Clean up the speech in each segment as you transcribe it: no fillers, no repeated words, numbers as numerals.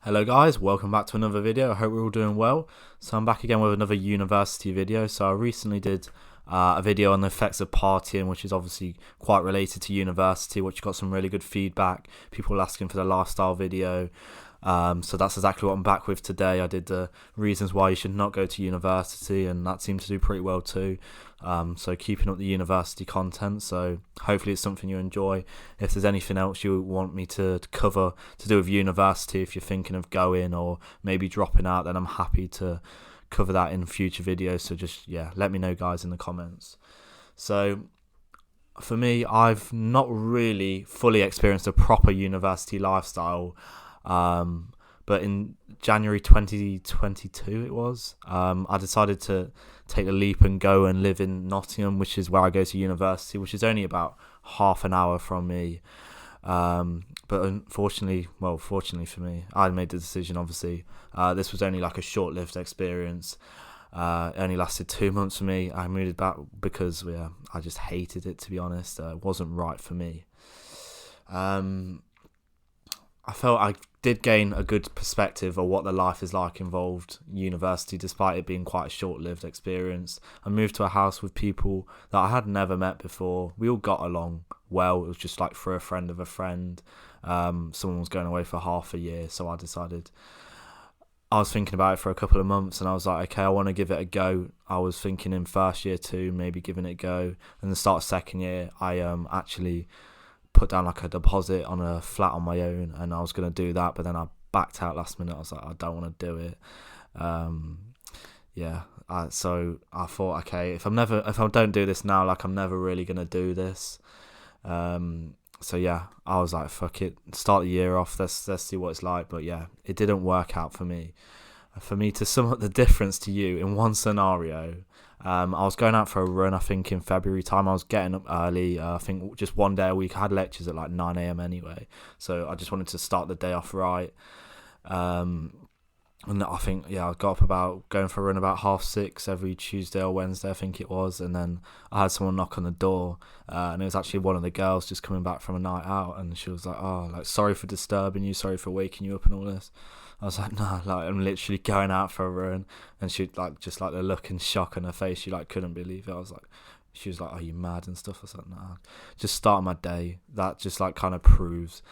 Hello guys, welcome back to another video. I hope we're all doing well. So I'm back again with another university video. So I recently did a video on the effects of partying, which is obviously quite related to university, which got some really good feedback. People asking for the lifestyle video. So that's exactly what I'm back with today. I did the reasons why you should not go to university, and that seemed to do pretty well too. So keeping up the university content, so hopefully it's something you enjoy. If there's anything else you want me to cover to do with university, if you're thinking of going or maybe dropping out, then I'm happy to cover that in future videos. So just let me know guys in the comments. So for me, I've not really fully experienced a proper university lifestyle, but in January 2022 it was, I decided to take the leap and go and live in Nottingham, which is where I go to university, which is only about half an hour from me. But fortunately for me, I made the decision. Obviously, this was only like a short-lived experience. It only lasted 2 months for me. I moved back because I just hated it, to be honest. It wasn't right for me. I felt I did gain a good perspective of what the life is like involved university, despite it being quite a short-lived experience. I moved to a house with people that I had never met before. We all got along well. It was just like for a friend of a friend. Someone was going away for half a year, so I decided. I was thinking about it for a couple of months, and I was like, okay, I want to give it a go. I was thinking in first year too, maybe giving it a go. And the start of second year, I actually put down like a deposit on a flat on my own, and I was going to do that, but then I backed out last minute. I was like, I don't want to do it. So I thought, okay, if I don't do this now, like I'm never really going to do this. I was like, fuck it, start the year off, let's see what it's like. But it didn't work out for me. For me to sum up the difference to you in one scenario, I was going out for a run, I think in February time. I was getting up early, I think just one day a week. I had lectures at like 9 a.m. anyway, so I just wanted to start the day off right. And I think, I got up about going for a run about 6:30 every Tuesday or Wednesday, I think it was. And then I had someone knock on the door, and it was actually one of the girls just coming back from a night out. And she was like, oh, like, sorry for disturbing you, sorry for waking you up and all this. I was like, nah, like, I'm literally going out for a run. And she like, just like the look and shock on her face, she like couldn't believe it. She was like, are you mad and stuff? I was like, nah, just starting my day. That just like kind of proves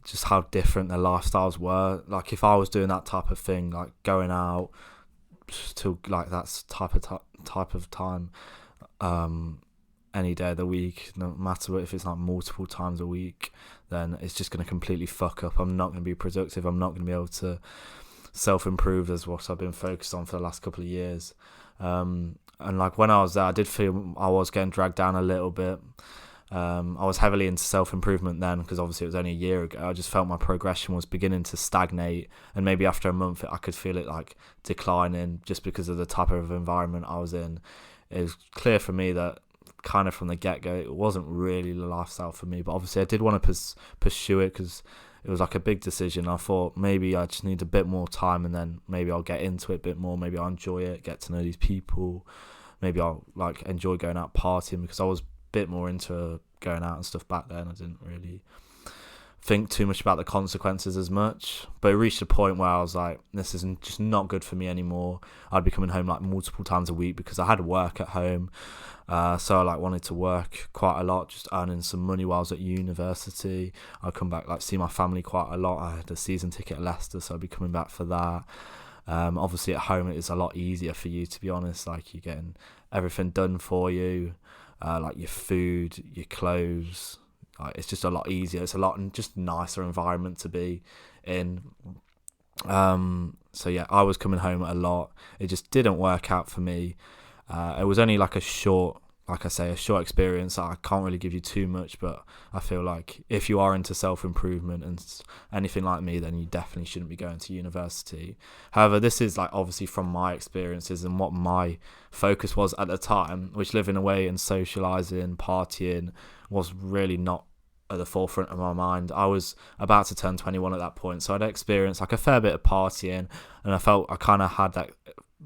just how different their lifestyles were. Like if I was doing that type of thing, like going out to like that type of time, any day of the week, no matter what, if it's like multiple times a week, then it's just going to completely fuck up. I'm not going to be productive. I'm not going to be able to self-improve as what I've been focused on for the last couple of years. And like when I was there, I did feel I was getting dragged down a little bit. I was heavily into self-improvement then, because obviously it was only a year ago. I just felt my progression was beginning to stagnate, and maybe after a month I could feel it like declining, just because of the type of environment I was in. It was clear for me that kind of from the get-go it wasn't really the lifestyle for me, but obviously I did want to pursue it because it was like a big decision. I thought maybe I just need a bit more time, and then maybe I'll get into it a bit more. Maybe I'll enjoy it, get to know these people. Maybe I'll like enjoy going out partying, because I was bit more into going out and stuff back then. I didn't really think too much about the consequences as much, but it reached a point where I was like, this isn't just not good for me anymore. I'd be coming home like multiple times a week because I had work at home, so I like wanted to work quite a lot, just earning some money while I was at university. I'd come back, like see my family quite a lot. I had a season ticket at Leicester, so I'd be coming back for that. Obviously at home it is a lot easier for you, to be honest. Like you're getting everything done for you, like your food, your clothes. Like it's just a lot easier. It's a lot just nicer environment to be in. I was coming home a lot. It just didn't work out for me. It was only like a short experience. I can't really give you too much, but I feel like if you are into self-improvement and anything like me, then you definitely shouldn't be going to university. However, this is like obviously from my experiences and what my focus was at the time, which living away and socialising, partying was really not at the forefront of my mind. I was about to turn 21 at that point, so I'd experienced like a fair bit of partying, and I felt I kind of had that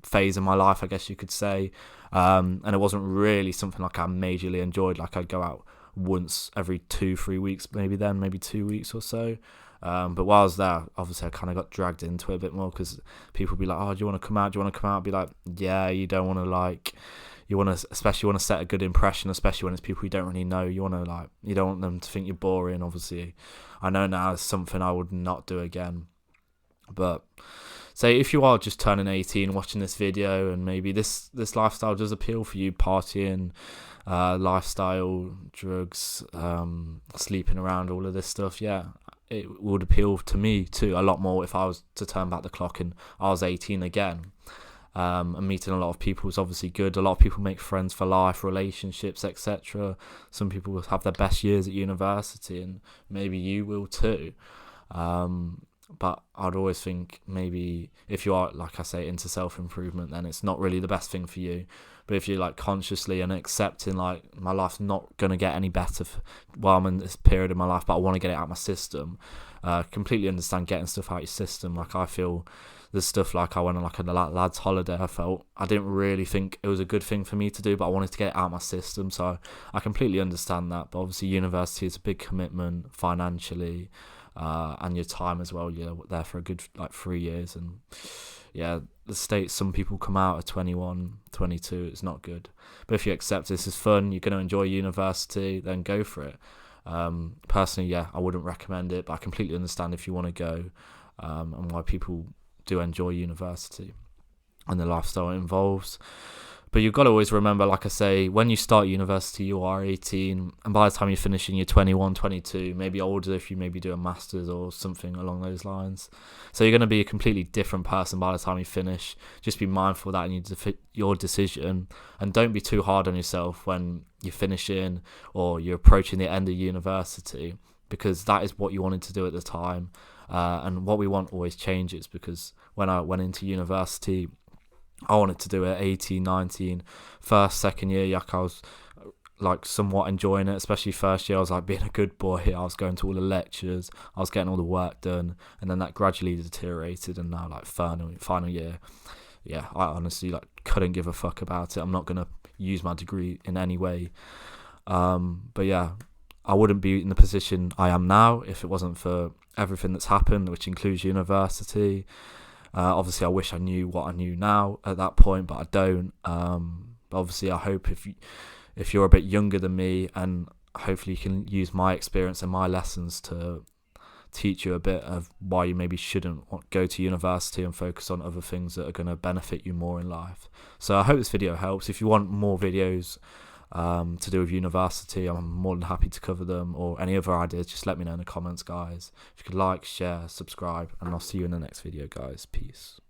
phase in my life, I guess you could say, and it wasn't really something like I majorly enjoyed. Like I'd go out once every 2-3 weeks, maybe 2 weeks or so, But while I was there, obviously I kind of got dragged into it a bit more, because people would be like, oh, do you want to come out? Do you want to come out? I'd be like, yeah, you don't want to you want to, especially want to set a good impression, especially when it's people you don't really know. You want to you don't want them to think you're boring. Obviously, I know now it's something I would not do again. But say if you are just turning 18, watching this video, and maybe this lifestyle does appeal for you, partying, lifestyle, drugs, sleeping around, all of this stuff, yeah, it would appeal to me too a lot more if I was to turn back the clock and I was 18 again. And meeting a lot of people is obviously good. A lot of people make friends for life, relationships, etc. Some people will have their best years at university, and maybe you will too. But I'd always think maybe if you are, like I say, into self-improvement, then it's not really the best thing for you. But if you're consciously and accepting my life's not going to get any better while I'm in this period of my life, but I want to get it out of my system, completely understand getting stuff out of your system. I feel there's stuff I went on a lad's holiday. I didn't really think it was a good thing for me to do, but I wanted to get it out of my system. So I completely understand that. But obviously university is a big commitment financially, and your time as well. You're there for a good 3 years, and yeah, the States, some people come out at 21, 22. It's not good. But if you accept this is fun, you're going to enjoy university, then go for it. Personally, yeah, I wouldn't recommend it, but I completely understand if you want to go, and why people do enjoy university and the lifestyle it involves. But you've got to always remember, like I say, when you start university, you are 18, and by the time you're finishing, you're 21, 22, maybe older if you maybe do a master's or something along those lines. So you're going to be a completely different person by the time you finish. Just be mindful of that in your decision, and don't be too hard on yourself when you're finishing or you're approaching the end of university, because that is what you wanted to do at the time. And what we want always changes, because when I went into university, I wanted to do it 18, 19, first, second year, I was somewhat enjoying it, especially first year. I was being a good boy. I was going to all the lectures, I was getting all the work done, and then that gradually deteriorated, and now final year, yeah, I honestly couldn't give a fuck about it. I'm not going to use my degree in any way. But yeah, I wouldn't be in the position I am now if it wasn't for everything that's happened, which includes university. Obviously, I wish I knew what I knew now at that point, but I don't. But obviously, I hope if you're a bit younger than me, and hopefully you can use my experience and my lessons to teach you a bit of why you maybe shouldn't go to university and focus on other things that are going to benefit you more in life. So I hope this video helps. If you want more videos to do with university, I'm more than happy to cover them, or any other ideas, just let me know in the comments, guys. If you could share, subscribe, and I'll see you in the next video, guys. Peace.